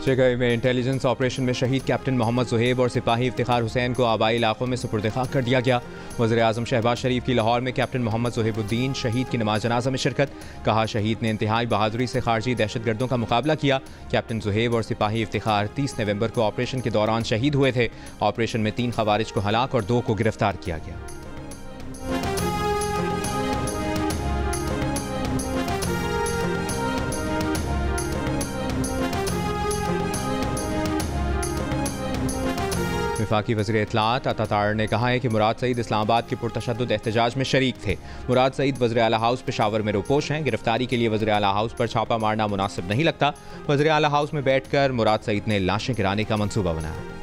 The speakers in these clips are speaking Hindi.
जगह में इंटेलिजेंस ऑपरेशन में शहीद कैप्टन मोहम्मद ज़ुहैब और सिपाही इफ्तिखार हुसैन को आबाई इलाकों में सुपुर्द खाक कर दिया गया। वज़ीर आज़म शहबाज शरीफ की लाहौर में कैप्टन मोहम्मद ज़ुहैबुद्दीन शहीद की नमाज जनाजा में शिरकत। कहा, शहीद ने इंतहाई बहादुरी से खारजी दहशतगर्दों का मुकाबला किया। कैप्टन ज़ुहैब और सिपाही इफ्तिखार 30 नवंबर को ऑपरेशन के दौरान शहीद हुए थे। ऑपरेशन में 3 खवारिज को हलाक और 2 को गिरफ्तार किया गया। वफाकी वज़ीर इत्तलात अतातार ने कहा है कि मुराद सईद इस्लामाबाद के पुरतशद्दुद एहतजाज में शरीक थे। मुराद सईद वज़ीर आला हाउस पेशावर में रोपोश हैं। गिरफ्तारी के लिए वज़ीर आला हाउस पर छापा मारना मुनासिब नहीं लगता। वज़ीर आला हाउस में बैठकर मुराद सईद ने लाशें गिराने का मंसूबा बनाया।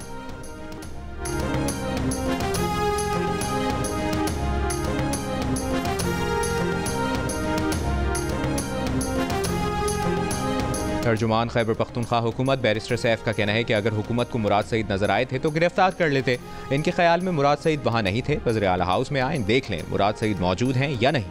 तर्जुमान खैबर पख्तूनख्वा हुकूमत बैरिस्टर सैफ का कहना है कि अगर हुकूमत को मुराद सईद नजर आए थे तो गिरफ्तार कर लेते। इनके ख्याल में मुराद सईद वहां नहीं थे। वज़ीर आला हाउस में आए, देख लें मुराद सईद मौजूद हैं या नहीं।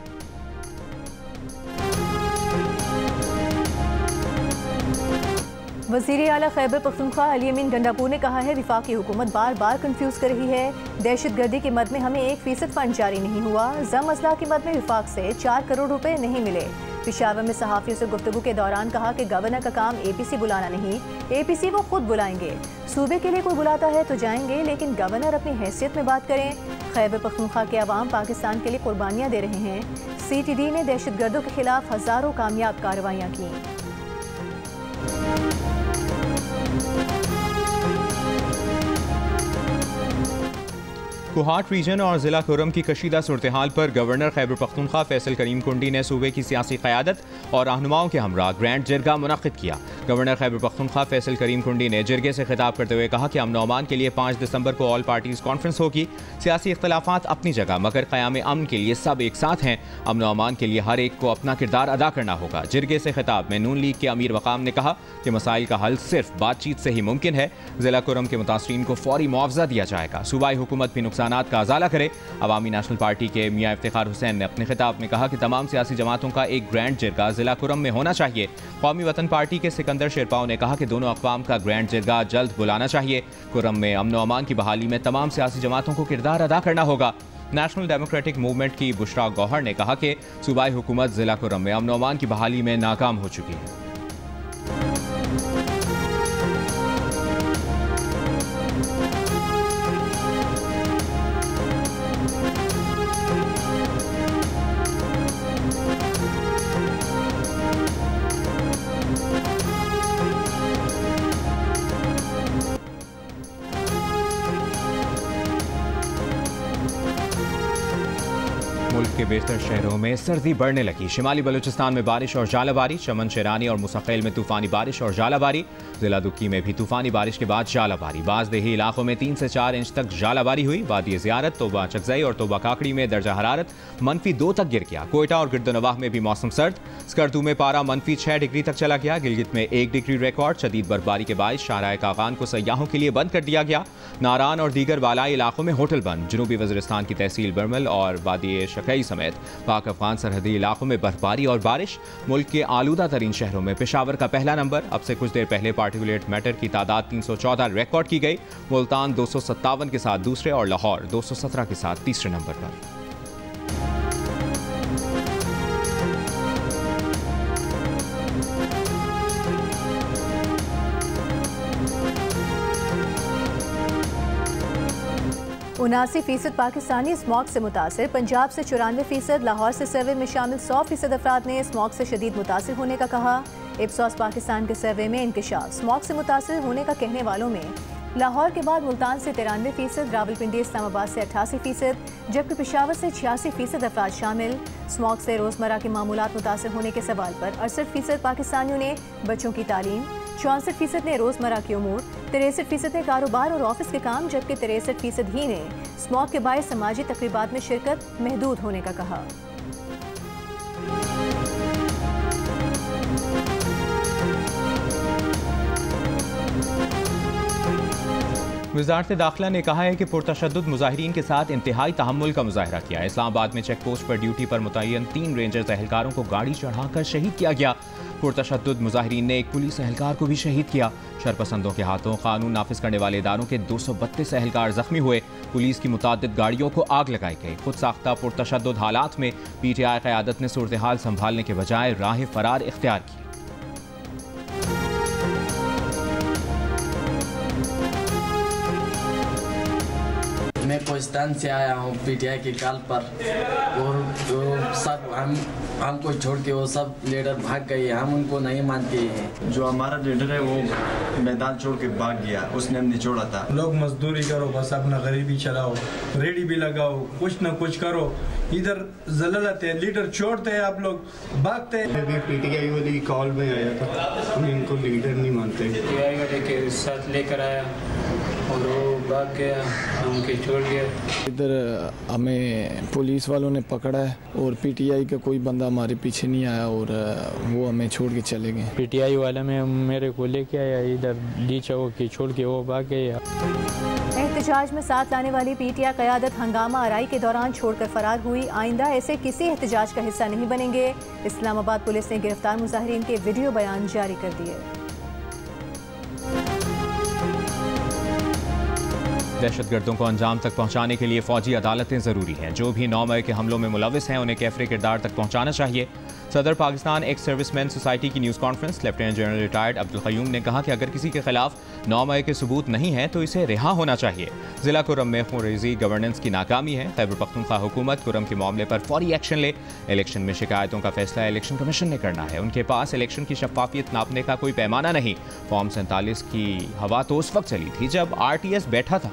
वज़ीर आला खैबर पख्तूनख्वा अली अमीन गंडापुर ने कहा है, वफाकी हुकूमत बार बार कंफ्यूज कर रही है। दहशतगर्दी की मद में हमें 1% फंड जारी नहीं हुआ। जम अजला की मद में विफाक से 4 करोड़ रुपए नहीं मिले। पेशावर में सहाफ़ियों से गुफ्तगू के दौरान कहा कि गवर्नर का काम APC बुलाना नहीं, APC वो खुद बुलाएंगे। सूबे के लिए कोई बुलाता है तो जाएंगे, लेकिन गवर्नर अपनी हैसियत में बात करें। खैबर पख्तूनख्वा के अवाम पाकिस्तान के लिए कुर्बानियाँ दे रहे हैं। CTD ने दहशतगर्दों के खिलाफ हज़ारों कामयाब कार्रवाइयाँ की। कोहाट रीजन और जिला कुरम की कशीदा सूरत हाल पर गवर्नर खैबर पख्तूनख्वा फैसल करीम कुंडी ने सूबे की सियासी क़यादत और रहनुमाओं के हमरा ग्रैंड जिरगा मुनक़्क़िद किया। गवर्नर खैबर पख्तूनख्वा फैसल करीम कुंडी ने जिरगे से खिताब करते हुए कहा कि अमन व अमान के लिए 5 दिसंबर को ऑल पार्टीज़ कॉन्फ्रेंस होगी। सियासी इख्तलाफात अपनी जगह, मगर क़याम अमन के लिए सब एक साथ हैं। अमन व अमान के लिए हर एक को अपना किरदार अदा करना होगा। जिरगे से खिताब में नून लीग के अमीर वक़ाम ने कहा कि मसाइल का हल सिर्फ बातचीत से ही मुमकिन है। जिला कुरम के मुतासरीन को फौरी मुआवजा दिया जाएगा। सूबाई हुकूमत भी नुकसानात का अजाला करे। अवामी नेशनल पार्टी के मियां इफ्तिखार हुसैन ने अपने खिताब में कहा कि तमाम सियासी जमातों का एक ग्रैंड जिरगा जिला कुरम में होना चाहिए। कौमी वतन पार्टी के सिकंदर शेरपाव ने कहा कि दोनों अक़वाम का ग्रैंड जिरगा जल्द बुलाना चाहिए। कुरम में अमन व अमान की बहाली में तमाम सियासी जमातों को किरदार अदा करना होगा। नेशनल डेमोक्रेटिक मूवमेंट की बुशरा गौहर ने कहा कि सूबाई हुकूमत जिला कुरम में अमन व अमान की बहाली में नाकाम हो चुकी है। मुल्क के बेशतर शहरों में सर्दी बढ़ने लगी। शिमाली बलूचिस्तान में बारिश और जालाबारी, चमन शेरानी और मुसक्किल में तूफानी बारिश और जालाबारी। जिला दुक्की में भी तूफानी बारिश के बाद जालाबारी। बाज़ देही इलाकों में 3 से 4 इंच तक जालाबारी हुई। वादी ज़ियारत, तोबा चकजई और तोबा काकड़ी में दर्जा हरारत -2 तक गिर गया। कोयटा और गिरदनवाह में भी मौसम सर्द। स्कर्दू में पारा -6 डिग्री तक चला गया। गिलगित में 1 डिग्री रिकॉर्ड। शदीद बर्फबारी के बायस शाहराह कागान को सयाहों के लिए बंद कर दिया गया। नारान और दीगर बालाई इलाकों में होटल बंद। जनूबी वज़ीरिस्तान की तहसील बरमल और वादी शकई समेत पाक अफगान सरहदी इलाकों में बर्फबारी और बारिश। मुल्क के आलूदा तरीन शहरों में पेशावर का पहला नंबर। अब से कुछ देर पहले पार्टिकुलेट मैटर की तादाद 314 रिकॉर्ड की गई। मुल्तान 257 के साथ दूसरे और लाहौर 217 के साथ तीसरे नंबर पर। %79 पाकिस्तानी स्मॉग से मुतासिर। पंजाब से 94%। लाहौर से सर्वे में शामिल 100% अफराद ने स्मॉग से शदीद मुतासिर होने का कहा। इप्सॉस पाकिस्तान के सर्वे में इंकशाफ। स्मॉग से मुतासिर होने का कहने वालों में लाहौर के बाद मुल्तान से 93%, रावलपिंडी इस्लामाबाद से 88%, जबकि पेशावर से 86% अफराद शामिल। स्मॉग से रोज़मर्रा के मामूलात मुतासिर होने के सवाल पर 68% पाकिस्तानियों ने बच्चों की तालीम, 64% ने रोज़मर्रा के उमूर, 63% ने कारोबार और ऑफिस के काम, जबकि 63% ही ने स्मॉग के बायस समाजी तकरीबात में शिरकत महदूद होने का कहा। वज़ारत दाखिला ने कहा है कि पुरतशद्दुद मुजाहिरीन के साथ इंतहाई तहम्मुल का मुजाहरा किया। इस्लामाबाद में चेक पोस्ट पर ड्यूटी पर मुतय्यन 3 रेंजर्स एहलकारों को गाड़ी चढ़ाकर शहीद किया गया। पुरतशद्दुद मुजाहिरीन ने एक पुलिस एहलकार को भी शहीद किया। शरपसंदों के हाथों कानून नाफिज करने वाले इदारों के 232 एहलकार जख्मी हुए। पुलिस की मुतादिद गाड़ियों को आग लगाई गई। खुद साख्ता पुरतशद्दुद हालात में PTI क़यादत ने सूरत हाल संभालने के बजाय राह फरार इख्तियार की। मैं पाकिस्तान से आया हूँ PTI के कॉल पर, और जो सब हमको छोड़ के वो सब लीडर भाग गए, हम उनको नहीं मानते हैं। जो हमारा लीडर है वो मैदान छोड़ के भाग गया, उसने हमने छोड़ा था। लोग मजदूरी करो, बस अपना गरीबी चलाओ, रेडी भी लगाओ, कुछ न कुछ करो। इधर जलालत है, लीडर छोड़ते हैं, आप लोग भागते हैं। मैं PTI वाली कॉल में आया था, हम इनको लीडर नहीं मानते। PTI के साथ लेकर आया और वो भाग गया, हमके छोड़ गया। इधर हमें पुलिस वालों ने पकड़ा है और PTI का कोई बंदा हमारे पीछे नहीं आया और वो हमें छोड़ के चले गए। PTI वाले में मेरे को लेके आया, इधर लीचा हो के छोड़ के वो भाग गया। एहतजाज में साथ लाने वाली PTI क़यादत हंगामा आराई के दौरान छोड़कर फरार हुई। आइंदा ऐसे किसी एहतजाज का हिस्सा नहीं बनेंगे। इस्लामाबाद पुलिस ने गिरफ्तार मुजाहिरीन के वीडियो बयान जारी कर दिए। दहशतगर्दों को अंजाम तक पहुंचाने के लिए फौजी अदालतें ज़रूरी हैं। जो भी 9 मई के हमलों में मुलविस हैं उन्हें कैफरे किरदार तक पहुंचाना चाहिए। सदर पाकिस्तान एक्स सर्विसमैन सोसाइटी की news conference lieutenant general retired Abdul Qayyum ने कहा कि अगर किसी के खिलाफ 9 मई के सबूत नहीं है तो इसे रिहा होना चाहिए। ज़िला कुरम में खुरेज़ी गवर्नेंस की नाकामी है। खैबर पख्तूनख्वा हुकूमत कुरम के मामले पर फौरी एक्शन ले। इलेक्शन में शिकायतों का फैसला इलेक्शन कमीशन ने करना है। उनके पास इलेक्शन की शफाफियत नापने का कोई पैमाना नहीं। फॉर्म 47 की हवा तो उस वक्त चली थी जब RTS बैठा था।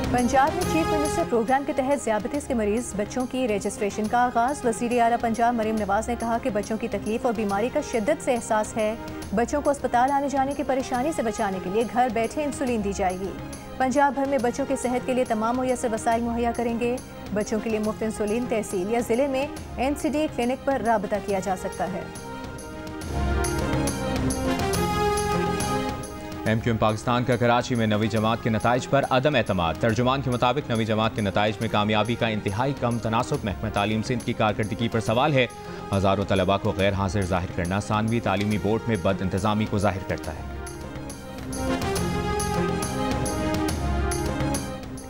पंजाब में चीफ मिनिस्टर प्रोग्राम के तहत ज़ियाबतीस के मरीज बच्चों की रजिस्ट्रेशन का आगाज़। वज़ीर आला पंजाब मरीम नवाज ने कहा कि बच्चों की तकलीफ और बीमारी का शिद्दत से एहसास है। बच्चों को अस्पताल आने जाने की परेशानी से बचाने के लिए घर बैठे इंसुलिन दी जाएगी। पंजाब भर में बच्चों की सेहत के लिए तमाम मुयस्सर वसाइल मुहैया करेंगे। बच्चों के लिए मुफ्त इंसुलिन तहसील या ज़िले में NCD क्लिनिक पर राबता किया जा सकता है। MQM पाकिस्तान का कराची में नवी जमात के नताइज पर अदम एतमाद। तर्जुमान के मुताबिक नवी जमात के नताइज में कामयाबी का इंतहाई कम तनासुब महकमा तालीम सिंध की कारकर्दगी पर सवाल है। हज़ारों तलबा को गैर हाजिर जाहिर करना सानवी तालीमी बोर्ड में बद इंतजामी को जाहिर करता है।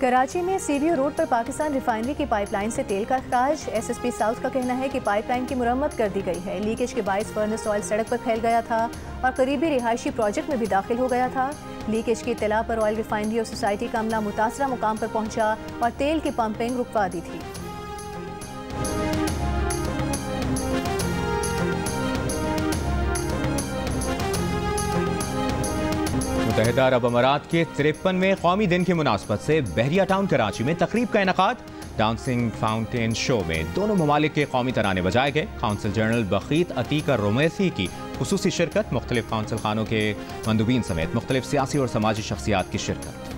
कराची में CBO रोड पर पाकिस्तान रिफाइनरी की पाइपलाइन से तेल का अखराज। SSP साउथ का कहना है कि पाइपलाइन की मुरम्मत कर दी गई है। लीकेज के बायस फर्नेस ऑयल सड़क पर फैल गया था और करीबी रिहायशी प्रोजेक्ट में भी दाखिल हो गया था। लीकेज की इत्तला पर ऑयल रिफाइनरी और सोसाइटी का अमला मुतासरा मुकाम पर पहुंचा और तेल की पंपिंग रुकवा दी थी। मुत्तहिदा अरब अमारात के 53वें कौमी दिन की मुनासबत से बहरिया टाउन कराची में तकरीब का इनेकाद। डांसिंग फाउंटेन शो में दोनों ममालिक के कौमी तराने बजाए गए। काउंसिल जनरल बखीत अतीका रोमैसी की खुसूसी शिरकत। मुख्तलिफ काउंसिल खानों के मंदूबीन समेत मुख्तलिफ सियासी और समाजी शख्सियात की शिरकत।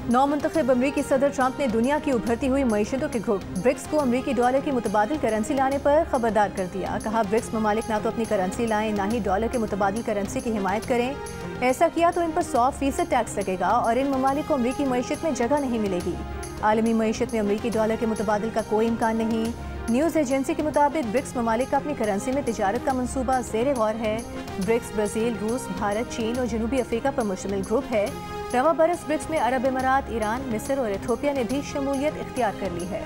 नौमुंतखब अमरीकी सदर ट्रंप ने दुनिया की उभरती हुई मईशतों के ग्रुप ब्रिक्स को अमरीकी डॉलर की मुतबादिल करेंसी लाने पर खबरदार कर दिया। कहा ब्रिक्स ममालिक ना तो अपनी करेंसी लाएं ना ही डॉलर के मुतबादिल करेंसी की हिमायत करें। ऐसा किया तो इन पर 100% टैक्स लगेगा और इन ममालिक को अमरीकी मईशत में जगह नहीं मिलेगी। आलमी मईशत में अमरीकी डॉलर के मुतबादिल का कोई इम्कान नहीं। न्यूज़ एजेंसी के मुताबिक ब्रिक्स ममालिक का अपनी करेंसी में तिजारत का मंसूबा ज़ेर गौर है। ब्रिक्स ब्राज़ील, रूस, भारत, चीन और जनूबी अफ्रीका पर मुश्तमिल ग्रुप है। रवा बरस ब्रिक्स में अरब अमारात, ईरान, मिस्र और इथियोपिया ने भी शमूलियत इख्तियार कर ली है।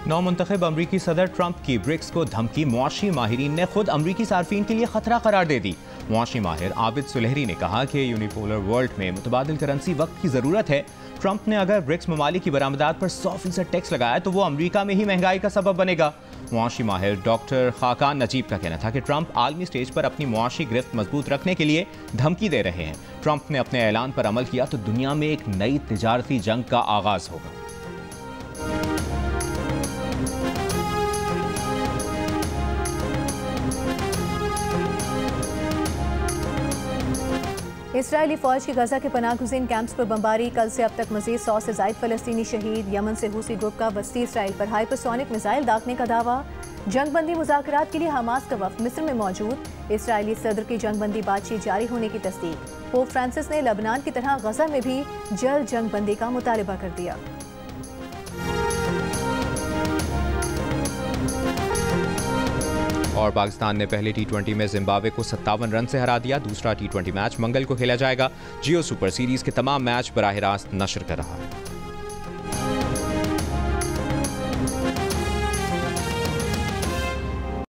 नौमुंतखब अमरीकी सदर ट्रंप की ब्रिक्स को धमकी। मुआशी माहिरीन ने खुद अमरीकी सार्फिन के लिए खतरा करार दे दी। मुआशी माहिर आबिद सुलेहरी ने कहा कि यूनिपोलर वर्ल्ड में मुतबादिल करेंसी वक्त की ज़रूरत है। ट्रंप ने अगर ब्रिक्स ममालिक की बरामदात पर 100% टैक्स लगाया तो वो अमरीका में ही महंगाई का सबब बनेगा। मुआशी माहिर डॉक्टर खाकान नजीब का कहना था कि ट्रंप आलमी स्टेज पर अपनी मुआशी गिरफ्त मजबूत रखने के लिए धमकी दे रहे हैं। ट्रंप ने अपने ऐलान पर अमल किया तो दुनिया में एक नई तिजारती जंग का आगाज होगा। इसराइली फौज की गजा के पनाहगुज़ीन कैंप्स पर बमबारी। कल से अब तक मजीद 100 से ज़ायद फ़लस्तीनी शहीद। यमन से हूसी ग्रुप का वस्ती इसराइल पर हाइपरसोनिक मिसाइल दागने का दावा। जंगबंदी मुज़ाकरात के लिए हमास का वफ़द मिस्र में मौजूद। इसराइली सदर की जंगबंदी बातचीत जारी होने की तस्दीक। पोप फ्रांसिस ने लबनान की तरह गजा में भी जल्द जंगबंदी का मुतालबा कर दिया। और पाकिस्तान ने पहले T20 में जिम्बाब्वे को 57 रन से हरा दिया। दूसरा T20 मैच मंगल को खेला जाएगा। जियो सुपर सीरीज के तमाम मैच बराह रास्त नशर कर रहा है।